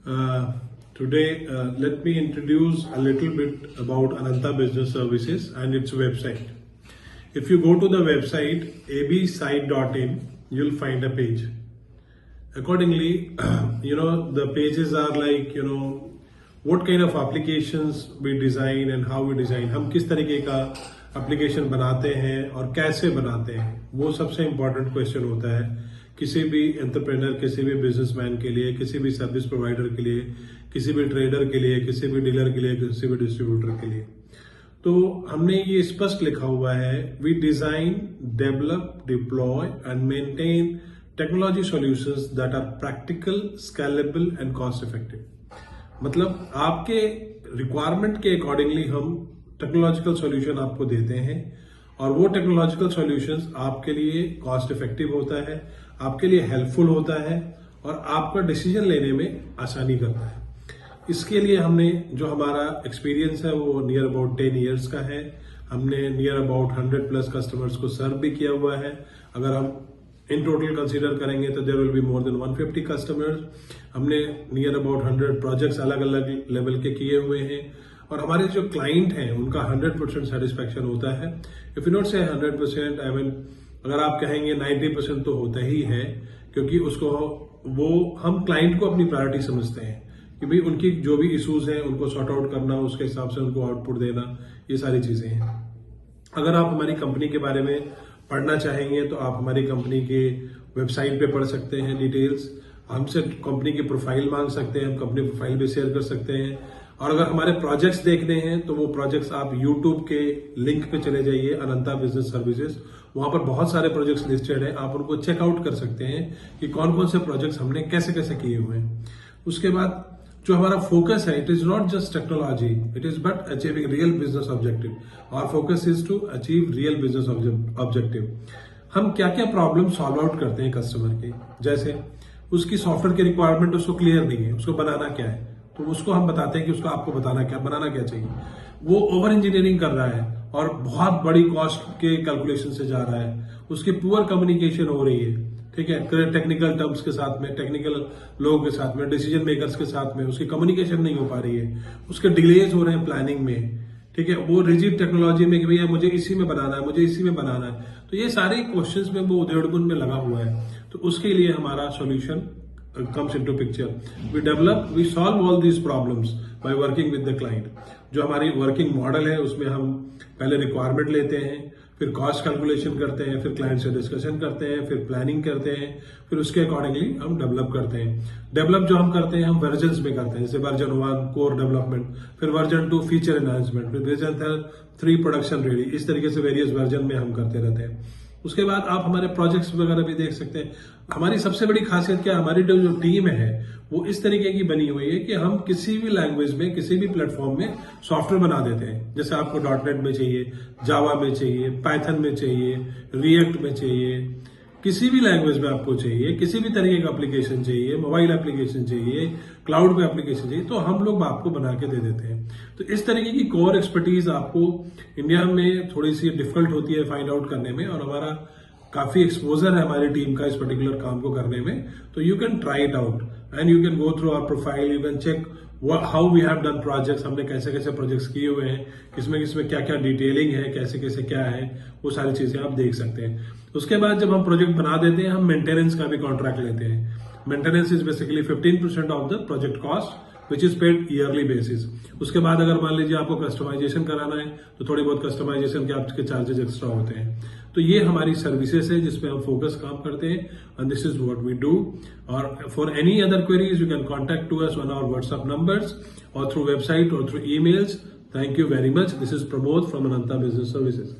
Today, let me introduce a little bit about Ananta Business Services and its website. If you go to the website absite.in, you'll find a page. Accordingly, the pages are like, what kind of applications we design and how we design. हम किस तरीके का application बनाते हैं और कैसे बनाते हैं, वो सबसे इम्पोर्टेंट क्वेश्चन होता है किसी भी एंटरप्रेन्योर, किसी भी बिजनेसमैन के लिए, किसी भी सर्विस प्रोवाइडर के लिए, किसी भी ट्रेडर के लिए, किसी भी डीलर के लिए, किसी भी डिस्ट्रीब्यूटर के लिए। तो हमने ये स्पष्ट लिखा हुआ है, we design, develop, deploy and maintain technology solutions that are practical, scalable and cost effective. मतलब आपके रिक्वायरमेंट के अकॉर्डिंगली हम टेक्नोलॉजिकल सॉल्यूशन आपको देते हैं और वो टेक्नोलॉजिकल सॉल्यूशंस आपके लिए कॉस्ट इफेक्टिव होता है, आपके लिए हेल्पफुल होता है और आपका डिसीजन लेने में आसानी करता है। इसके लिए हमने जो हमारा एक्सपीरियंस है वो नियर अबाउट 10 ईयर्स का है। हमने नियर अबाउट 100+ कस्टमर्स को सर्व भी किया हुआ है। अगर हम इन टोटल कंसीडर करेंगे तो there will be more than 150 customers. हमने नियर अबाउट 100 प्रोजेक्ट्स अलग अलग लेवल के किए हुए हैं और हमारे जो क्लाइंट हैं उनका 100% सेटिस्फैक्शन होता है। इफ यू नॉट से 100%, आई मीन अगर आप कहेंगे 90% तो होता ही है, क्योंकि वो हम क्लाइंट को अपनी प्रायोरिटी समझते हैं कि भाई उनकी जो भी इश्यूज हैं उनको सॉर्ट आउट करना, उसके हिसाब से उनको आउटपुट देना, ये सारी चीजें हैं। अगर आप हमारी कंपनी के बारे में पढ़ना चाहेंगे तो आप हमारी कंपनी के वेबसाइट पे पढ़ सकते हैं डिटेल्स। हमसे कंपनी की प्रोफाइल मांग सकते हैं, हम कंपनी प्रोफाइल भी शेयर कर सकते हैं। और अगर हमारे प्रोजेक्ट्स देखने हैं तो वो प्रोजेक्ट्स आप यूट्यूब के लिंक पे चले जाइए, अनंता बिजनेस सर्विसेज। वहां पर बहुत सारे प्रोजेक्ट्स लिस्टेड हैं, आप उनको चेकआउट कर सकते हैं कि कौन कौन से प्रोजेक्ट्स हमने कैसे कैसे किए हुए हैं। उसके बाद जो हमारा फोकस है, it is not just technology, it is but achieving real business objective. Our focus is to achieve real business objective. हम क्या क्या प्रॉब्लम सॉल्व आउट करते हैं कस्टमर की, जैसे उसकी सॉफ्टवेयर की रिक्वायरमेंट उसको क्लियर नहीं है, उसको बनाना क्या है, तो उसको हम बताते हैं कि उसको आपको बनाना क्या चाहिए। वो ओवर इंजीनियरिंग कर रहा है और बहुत बड़ी कॉस्ट के कैलकुलेशन से जा रहा है, उसकी पुअर कम्युनिकेशन हो रही है, ठीक है, टेक्निकल टर्म्स के साथ में, टेक्निकल लोगों के साथ में, डिसीजन मेकर्स के साथ में उसकी कम्युनिकेशन नहीं हो पा रही है, उसके डिलेज हो रहे हैं प्लानिंग में, ठीक है, वो रिजिड टेक्नोलॉजी में कि भैया मुझे इसी में बनाना है, मुझे इसी में बनाना है। तो ये सारे क्वेश्चंस में वो उधेड़बुन में लगा हुआ है। तो उसके लिए हमारा solution comes into picture. We solve all these problems by working with the client. जो हमारी वर्किंग मॉडल है उसमें हम पहले रिक्वायरमेंट लेते हैं, फिर कॉस्ट कैलकुलेशन करते हैं, फिर क्लाइंट से डिस्कशन करते हैं, फिर प्लानिंग करते हैं, फिर उसके अकॉर्डिंगली हम डेवलप करते हैं। डेवलप जो हम करते हैं हम वर्जन्स में करते हैं, जैसे वर्जन 1 कोर डेवलपमेंट, फिर वर्जन 2 फीचर एनहांसमेंट, फिर वर्जन 3 प्रोडक्शन रेडी। इस तरीके से वेरियस वर्जन में हम करते रहते हैं। उसके बाद आप हमारे प्रोजेक्ट्स वगैरह भी देख सकते हैं। हमारी सबसे बड़ी खासियत क्या है, हमारी जो टीम है वो इस तरीके की बनी हुई है कि हम किसी भी लैंग्वेज में, किसी भी प्लेटफॉर्म में सॉफ्टवेयर बना देते हैं। जैसे आपको .NET में चाहिए, जावा में चाहिए, पाइथन में चाहिए, रिएक्ट में चाहिए, किसी भी लैंग्वेज में आपको चाहिए, किसी भी तरीके का एप्लीकेशन चाहिए, मोबाइल एप्लीकेशन चाहिए, क्लाउड पे एप्लीकेशन चाहिए, तो हम लोग आपको बना के दे देते हैं। तो इस तरीके की कोर एक्सपर्टीज आपको इंडिया में थोड़ी सी डिफिकल्ट होती है फाइंड आउट करने में, और हमारा काफी एक्सपोजर है हमारी टीम का इस पर्टिकुलर काम को करने में। तो you can try it out and you can go through our profile, you can check how we have done projects, हमने कैसे कैसे प्रोजेक्ट्स किए हुए हैं, किसमें क्या क्या डिटेलिंग है, कैसे कैसे क्या है, वो सारी चीजें आप देख सकते हैं। उसके बाद जब हम प्रोजेक्ट बना देते हैं हम मेंटेनेंस का भी कॉन्ट्रैक्ट लेते हैं। Maintenance is basically 15% of the project cost which is paid yearly basis. उसके बाद अगर मान लीजिए आपको कस्टमाइजेशन कराना है तो थोड़ी बहुत कस्टमाइजेशन के आपके चार्जेस एक्स्ट्रा होते हैं। तो ये हमारी सर्विसेज है जिसपे हम फोकस काम करते हैं and this is what we do. और for any other queries you can contact to us on our WhatsApp numbers और थ्रू वेबसाइट और through emails. Thank you very much. This is Pramod from Ananta business services.